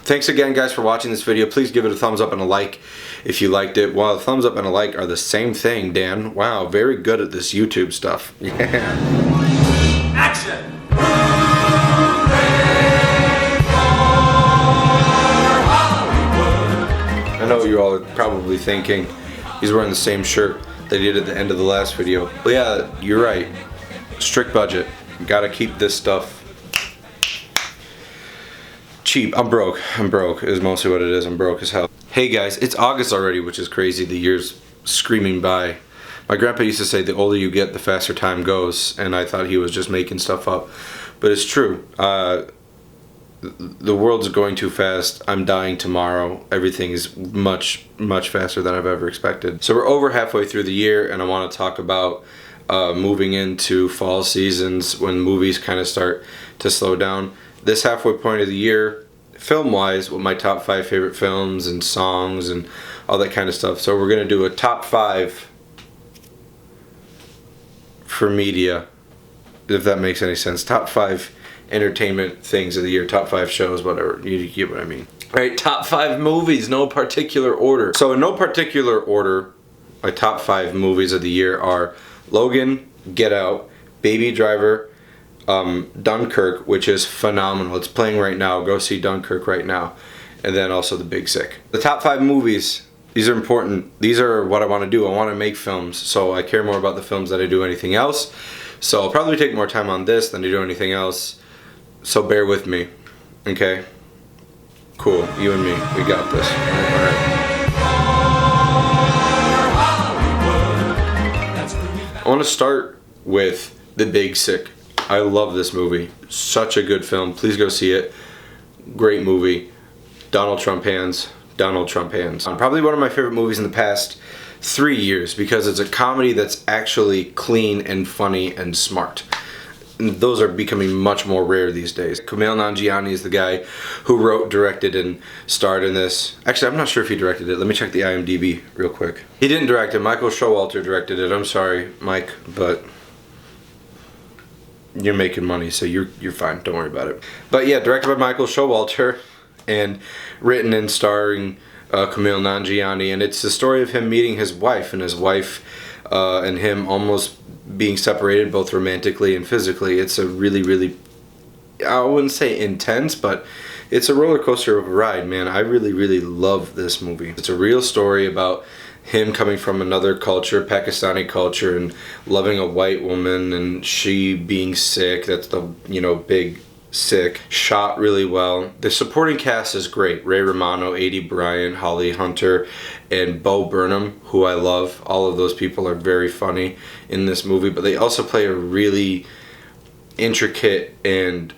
Thanks again, guys, for watching this video. Please give it a thumbs up and a like if you liked it. Well, a thumbs up and a like are the same thing, Dan. Wow, very good at this YouTube stuff. Yeah. Action! I know you all are probably thinking he's wearing the same shirt that he did at the end of the last video. But yeah, you're right. Strict budget. Gotta keep this stuff cheap. I'm broke is mostly what it is. I'm broke as hell. Hey guys, it's August already, which is crazy. The year's screaming by. My grandpa used to say the older you get, the faster time goes, and I thought he was just making stuff up. But it's true. The world's going too fast. I'm dying tomorrow. Everything is much faster than I've ever expected. So we're over halfway through the year, and I want to talk about moving into fall seasons when movies kind of start to slow down. This halfway point of the year, film-wise, with my top 5 favorite films and songs and all that kind of stuff. So we're gonna do a top 5 for media, if that makes any sense. Top 5 entertainment things of the year, top 5 shows, whatever, you get what I mean. Alright, top 5 movies, no particular order. So in no particular order, my top 5 movies of the year are Logan, Get Out, Baby Driver, Dunkirk, which is phenomenal. It's playing right now. Go see Dunkirk right now. And then also The Big Sick. The top 5 movies, these are important. These are what I want to do. I want to make films, so I care more about the films than I do anything else. So I'll probably take more time on this than to do anything else. So bear with me, okay? Cool, you and me, we got this. Alright. I want to start with The Big Sick. I love this movie. Such a good film. Please go see it. Great movie. Donald Trump hands. Donald Trump hands. Probably one of my favorite movies in the past 3 years because it's a comedy that's actually clean and funny and smart. Those are becoming much more rare these days. Kumail Nanjiani is the guy who wrote, directed, and starred in this. Actually, I'm not sure if he directed it. Let me check the IMDb real quick. He didn't direct it. Michael Showalter directed it. I'm sorry, Mike, but you're making money, so you're fine. Don't worry about it. But yeah, directed by Michael Showalter and written and starring Kumail Nanjiani. And it's the story of him meeting his wife, and his wife and him almost being separated both romantically and physically. It's a really, I wouldn't say intense, but it's a roller coaster of a ride, man. I really love this movie. It's a real story about him coming from another culture, Pakistani culture, and loving a white woman, and she being sick. That's the, big sick. Shot really well. The supporting cast is great. Ray Romano, Adie Bryant, Holly Hunter, and Bo Burnham, who I love. All of those people are very funny in this movie, but they also play a really intricate and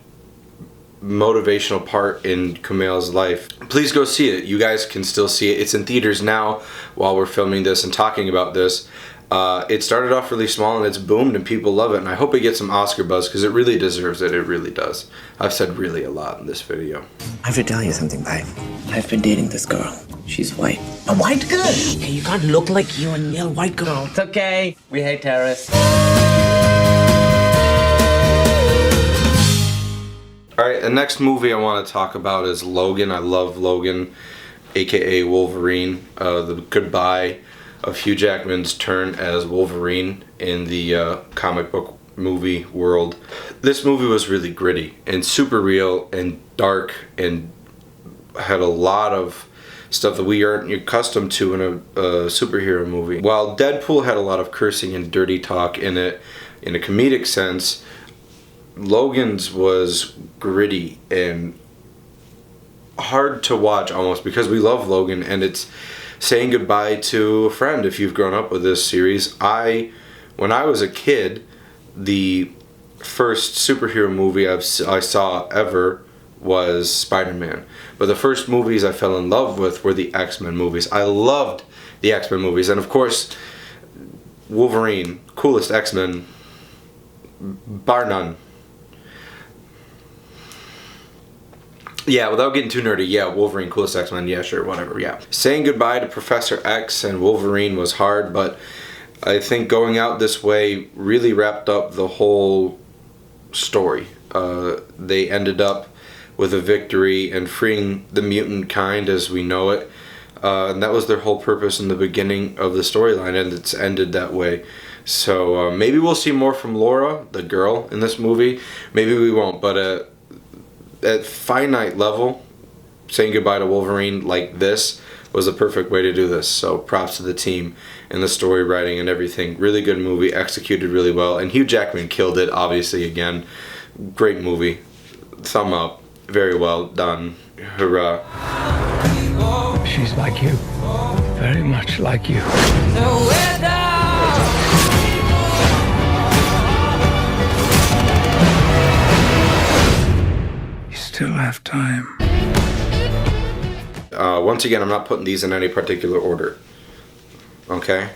motivational part in Kumail's life. Please go see it. You guys can still see it. It's in theaters now while we're filming this and talking about this. It started off really small and it's boomed and people love it, and I hope it gets some Oscar buzz because it really deserves it. It really does. I've said really a lot in this video. I have to tell you something, babe. I've been dating this girl. She's white. A white girl? Hey, you can't look like you and yell white girl. It's okay. We hate terrorists. Alright, the next movie I want to talk about is Logan. I love Logan, aka Wolverine. The goodbye of Hugh Jackman's turn as Wolverine in the comic book movie world. This movie was really gritty and super real and dark and had a lot of stuff that we aren't accustomed to in a superhero movie. While Deadpool had a lot of cursing and dirty talk in it in a comedic sense, Logan's was gritty and hard to watch almost because we love Logan, and it's saying goodbye to a friend if you've grown up with this series. When I was a kid, the first superhero movie I saw ever was Spider-Man. But the first movies I fell in love with were the X-Men movies. I loved the X-Men movies, and of course Wolverine, coolest X-Men bar none. Yeah, without getting too nerdy, yeah, Wolverine, coolest X-Men, yeah, sure, whatever, yeah. Saying goodbye to Professor X and Wolverine was hard, but I think going out this way really wrapped up the whole story. They ended up with a victory and freeing the mutant kind as we know it. And that was their whole purpose in the beginning of the storyline, and it's ended that way. So maybe we'll see more from Laura, the girl, in this movie. Maybe we won't, but at finite level, saying goodbye to Wolverine like this was the perfect way to do this. So props to the team and the story writing and everything. Really good movie, executed really well, and Hugh Jackman killed it, obviously, again. Great movie. Thumb up. Very well done. Hurrah. She's like you. Very much like you. You still have time. Once again, I'm not putting these in any particular order. Okay?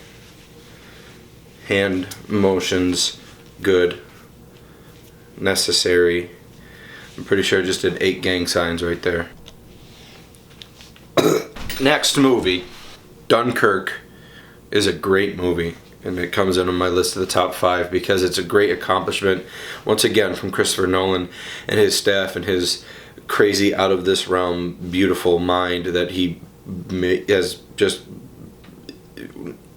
Hand motions, good. Necessary. I'm pretty sure I just did 8 gang signs right there. Next movie, Dunkirk, is a great movie, and it comes in on my list of the top 5 because it's a great accomplishment, once again, from Christopher Nolan and his staff and his crazy, out of this realm, beautiful mind that he has just...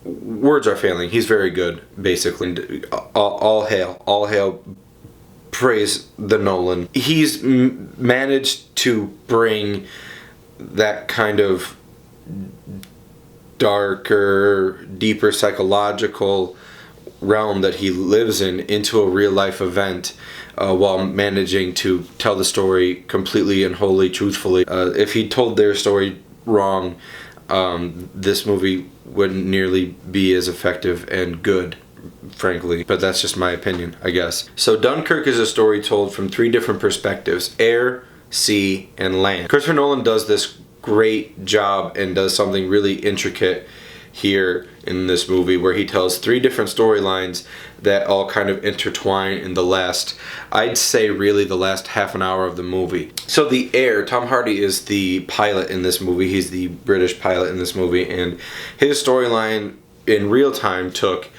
Words are failing. He's very good, basically. All hail, praise the Nolan. He's managed to bring that kind of darker, deeper psychological realm that he lives in into a real life event while managing to tell the story completely and wholly truthfully. If he told their story wrong, this movie wouldn't nearly be as effective and good, frankly, but that's just my opinion, I guess. So Dunkirk is a story told from 3 different perspectives: air, sea, and land. Christopher Nolan does this great job and does something really intricate here in this movie where he tells 3 different storylines that all kind of intertwine in the last, I'd say really the last half an hour of the movie. So the air, Tom Hardy is the pilot in this movie. He's the British pilot in this movie, and his storyline in real time took...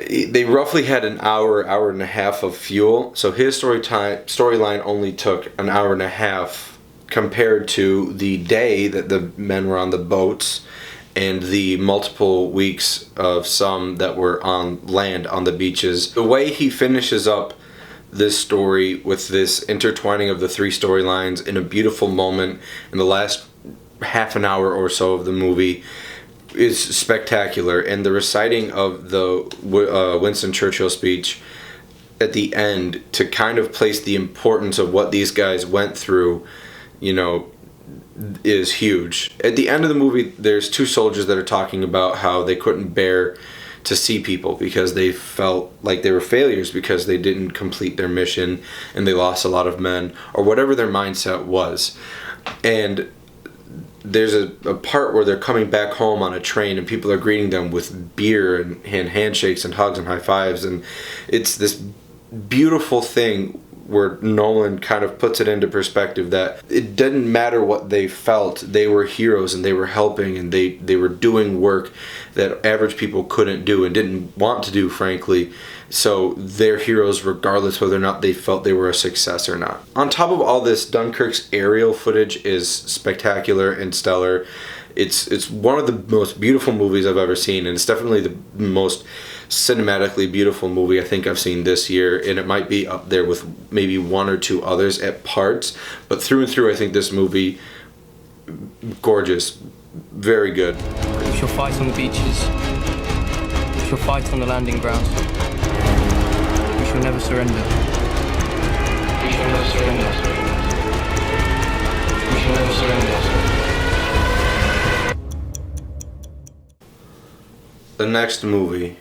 They roughly had an hour and a half of fuel, so his storyline only took an hour and a half compared to the day that the men were on the boats and the multiple weeks of some that were on land on the beaches. The way he finishes up this story with this intertwining of the 3 storylines in a beautiful moment in the last half an hour or so of the movie is spectacular, and the reciting of the Winston Churchill speech at the end to kind of place the importance of what these guys went through, you know, is huge. At the end of the movie, there's 2 soldiers that are talking about how they couldn't bear to see people because they felt like they were failures because they didn't complete their mission and they lost a lot of men, or whatever their mindset was. And there's a part where they're coming back home on a train and people are greeting them with beer and handshakes and hugs and high fives, and it's this beautiful thing where Nolan kind of puts it into perspective that it didn't matter what they felt, they were heroes and they were helping and they were doing work that average people couldn't do and didn't want to do, frankly. So they're heroes regardless whether or not they felt they were a success or not. On top of all this, Dunkirk's aerial footage is spectacular and stellar. It's one of the most beautiful movies I've ever seen, and it's definitely the most cinematically beautiful movie I think I've seen this year, and it might be up there with maybe 1 or 2 others at parts, but through and through I think this movie, gorgeous, very good. We shall fight on the beaches, we shall fight on the landing grounds, we shall never surrender, we shall never surrender, we shall never surrender. The next movie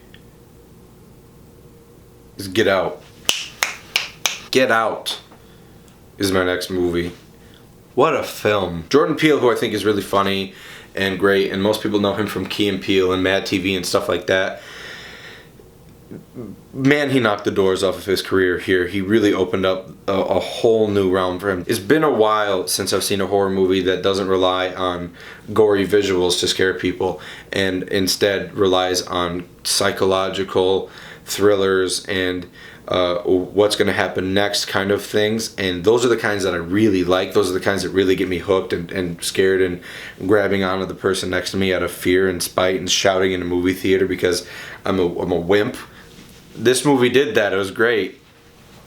is Get Out. Get Out is my next movie. What a film. Jordan Peele, who I think is really funny and great, and most people know him from Key and Peele and Mad TV and stuff like that. Man, he knocked the doors off of his career here. He really opened up a whole new realm for him. It's been a while since I've seen a horror movie that doesn't rely on gory visuals to scare people and instead relies on psychological thrillers and what's going to happen next kind of things, and those are the kinds that I really like. Those are the kinds that really get me hooked and scared and grabbing onto the person next to me out of fear and spite and shouting in a movie theater because I'm a wimp. This movie did that. It was great.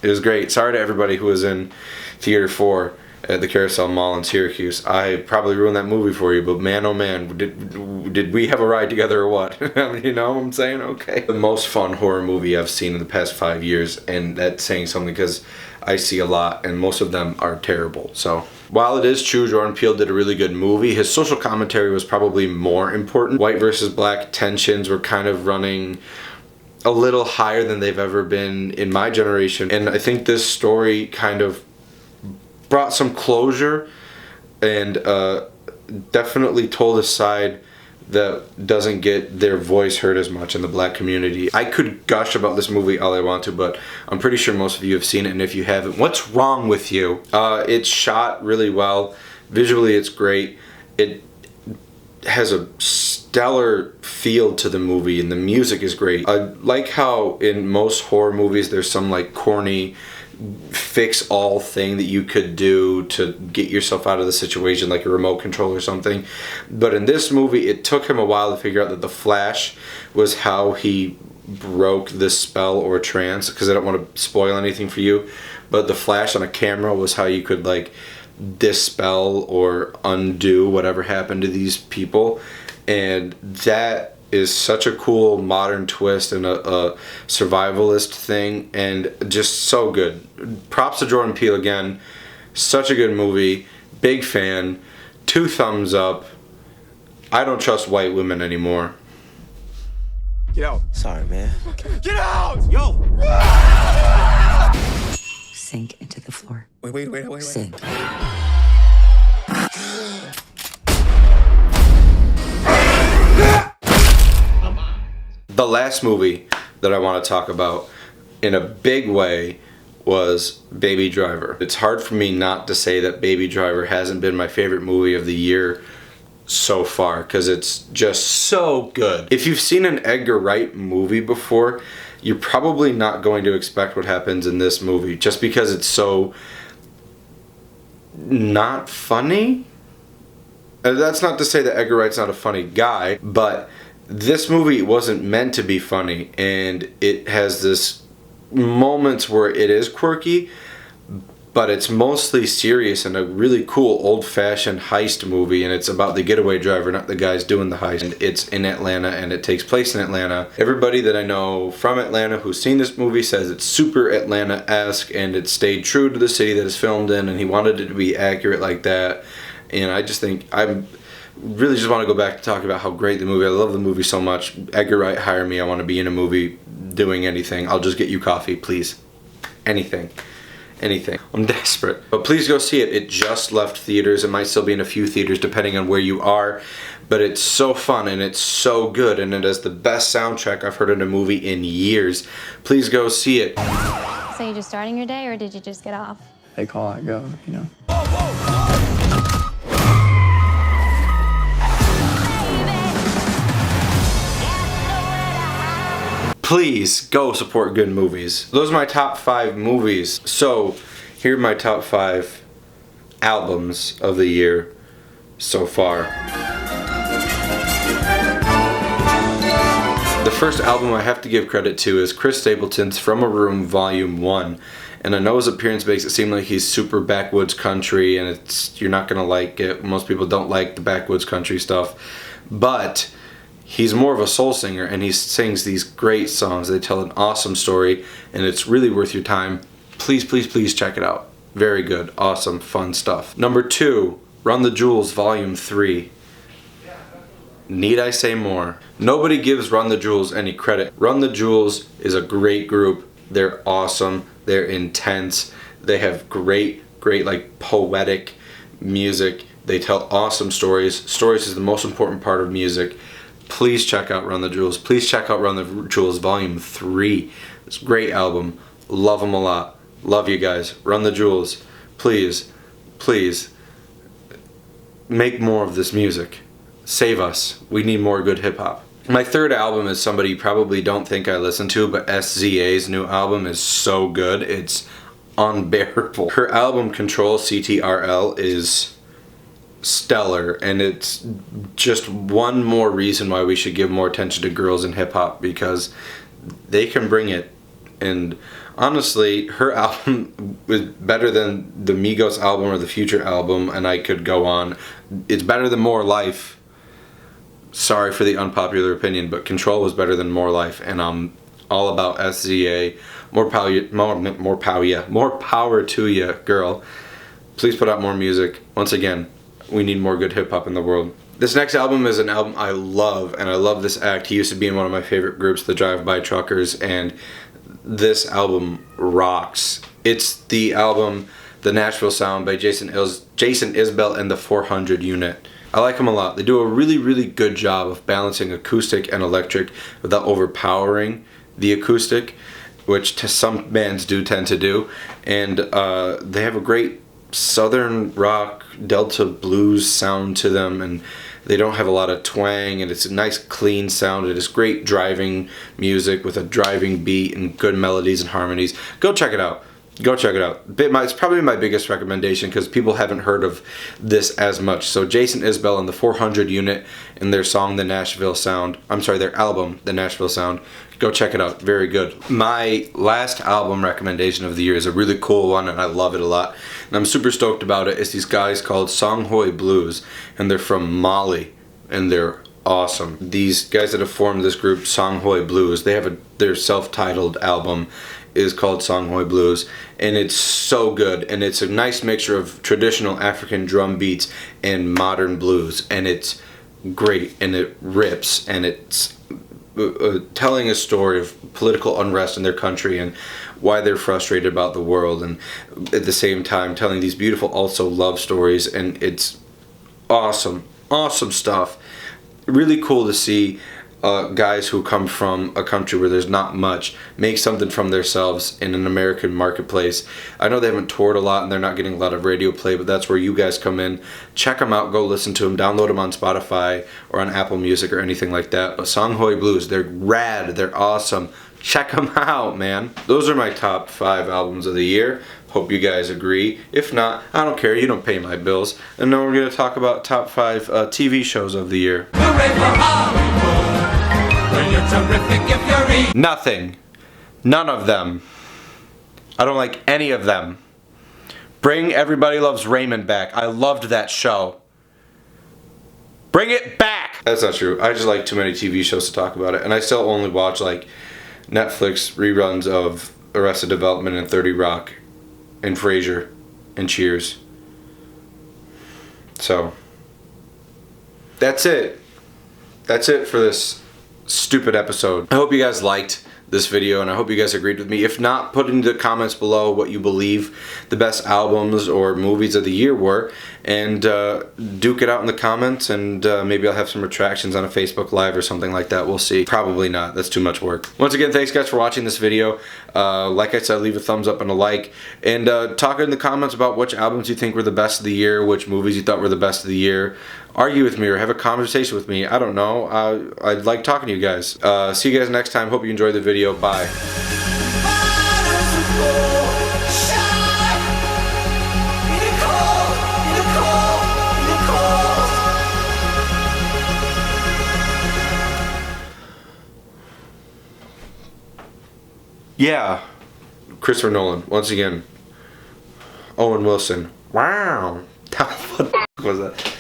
It was great. Sorry to everybody who was in Theater 4 at the Carousel Mall in Syracuse. I probably ruined that movie for you, but man, oh man, did we have a ride together or what? I mean, you know what I'm saying? Okay. The most fun horror movie I've seen in the past 5 years, and that's saying something because I see a lot, and most of them are terrible. So, while it is true Jordan Peele did a really good movie, his social commentary was probably more important. White versus black tensions were kind of running a little higher than they've ever been in my generation, and I think this story kind of brought some closure and definitely told a side that doesn't get their voice heard as much in the black community. I could gush about this movie all I want to, but I'm pretty sure most of you have seen it, and if you haven't, what's wrong with you? It's shot really well. Visually, it's great. It has a stellar feel to the movie, and the music is great. I like how in most horror movies there's some like corny fix all thing that you could do to get yourself out of the situation, like a remote control or something. But in this movie, it took him a while to figure out that the flash was how he broke the spell or trance, because I don't want to spoil anything for you, but the flash on a camera was how you could like dispel or undo whatever happened to these people. And that is such a cool modern twist and a survivalist thing, and just so good. Props to Jordan Peele again. Such a good movie. Big fan. 2 thumbs up. I don't trust white women anymore. Get out. Sorry, man. Get out! Yo! Sink into the floor. Wait. Sink. The last movie that I want to talk about in a big way was Baby Driver. It's hard for me not to say that Baby Driver hasn't been my favorite movie of the year so far, because it's just so good. If you've seen an Edgar Wright movie before, you're probably not going to expect what happens in this movie, just because it's so not funny. That's not to say that Edgar Wright's not a funny guy, but this movie wasn't meant to be funny, and it has this moments where it is quirky, but it's mostly serious and a really cool old-fashioned heist movie, and it's about the getaway driver, not the guys doing the heist. And it's in Atlanta, and it takes place in Atlanta. Everybody that I know from Atlanta who's seen this movie says it's super Atlanta-esque, and it stayed true to the city that it's filmed in, and he wanted it to be accurate like that. And I just think really just want to go back to talk about how great the movie. I love the movie so much. Edgar Wright, hire me. I want to be in a movie doing anything. I'll just get you coffee, please. Anything. I'm desperate. But please go see it. It just left theaters. It might still be in a few theaters depending on where you are. But it's so fun and it's so good. And it has the best soundtrack I've heard in a movie in years. Please go see it. So you just starting your day, or did you just get off? They call, I go, you know. Please go support good movies. Those are my top 5 movies. So here are my top 5 albums of the year so far. The first album I have to give credit to is Chris Stapleton's From a Room Volume 1. And I know his appearance makes it seem like he's super backwoods country, and you're not gonna like it. Most people don't like the backwoods country stuff. But he's more of a soul singer, and he sings these great songs. They tell an awesome story, and it's really worth your time. Please, please, please check it out. Very good, awesome, fun stuff. Number 2, Run the Jewels Volume 3. Need I say more? Nobody gives Run the Jewels any credit. Run the Jewels is a great group. They're awesome. They're intense. They have great like poetic music. They tell awesome stories. Stories is the most important part of music. Please check out Run the Jewels. Please check out Run the Jewels Volume 3. It's a great album. Love them a lot. Love you guys. Run the Jewels. Please, please, make more of this music. Save us. We need more good hip hop. My third album is somebody you probably don't think I listen to, but SZA's new album is so good. It's unbearable. Her album Control, CTRL, is stellar, and it's just one more reason why we should give more attention to girls in hip-hop, because they can bring it. And honestly, her album is better than the Migos album or the Future album, and I could go on. It's better than More Life. Sorry for the unpopular opinion, but Control was better than More Life, and I'm all about SZA. More power to you, girl. Please put out more music. Once again, we need more good hip hop in the world. This next album is an album I love, and I love this act. He used to be in one of my favorite groups, the Drive-By Truckers, and this album rocks. It's the album The Nashville Sound by Jason Isbell and the 400 Unit. I like them a lot. They do a really, really good job of balancing acoustic and electric without overpowering the acoustic, which some bands do tend to do. And they have a great southern rock, Delta blues sound to them, and they don't have a lot of twang, and it's a nice clean sound. It is great driving music with a driving beat and good melodies and harmonies. Go check it out. Go check it out. It's probably my biggest recommendation because people haven't heard of this as much. So Jason Isbell and the 400 Unit and their song, their album, The Nashville Sound. Go check it out. Very good. My last album recommendation of the year is a really cool one, and I love it a lot. And I'm super stoked about it. It's these guys called Songhoi Blues, and they're from Mali, and they're awesome. These guys that have formed this group, Songhoi Blues, they have their self-titled album is called Songhoi Blues, and it's so good, and it's a nice mixture of traditional African drum beats and modern blues, and it's great, and it rips, and it's telling a story of political unrest in their country and why they're frustrated about the world, and at the same time telling these beautiful also love stories, and it's awesome stuff. Really cool to see guys who come from a country where there's not much make something from themselves in an American marketplace. I know they haven't toured a lot and they're not getting a lot of radio play, but that's where you guys come in. Check them out, go listen to them, download them on Spotify or on Apple Music or anything like that. But Songhoi Blues, they're rad, they're awesome. Check them out, man. Those are my top 5 albums of the year. Hope you guys agree. If not, I don't care, you don't pay my bills. And then we're going to talk about top 5 TV shows of the year. Nothing. None of them. I don't like any of them. Bring Everybody Loves Raymond back. I loved that show. Bring it back! That's not true. I just like too many TV shows to talk about it. And I still only watch like Netflix reruns of Arrested Development and 30 Rock and Frasier and Cheers. So, that's it. That's it for this stupid episode. I hope you guys liked this video, and I hope you guys agreed with me. If not, put in the comments below what you believe the best albums or movies of the year were, and duke it out in the comments, and maybe I'll have some retractions on a Facebook Live or something like that. We'll see. Probably not. That's too much work. Once again, thanks guys for watching this video. Like I said, leave a thumbs up and a like, and talk in the comments about which albums you think were the best of the year, which movies you thought were the best of the year. Argue with me or have a conversation with me. I don't know. I'd like talking to you guys. See you guys next time. Hope you enjoyed the video. Bye. Yeah. Christopher Nolan. Once again. Owen Wilson. Wow. What the f was that?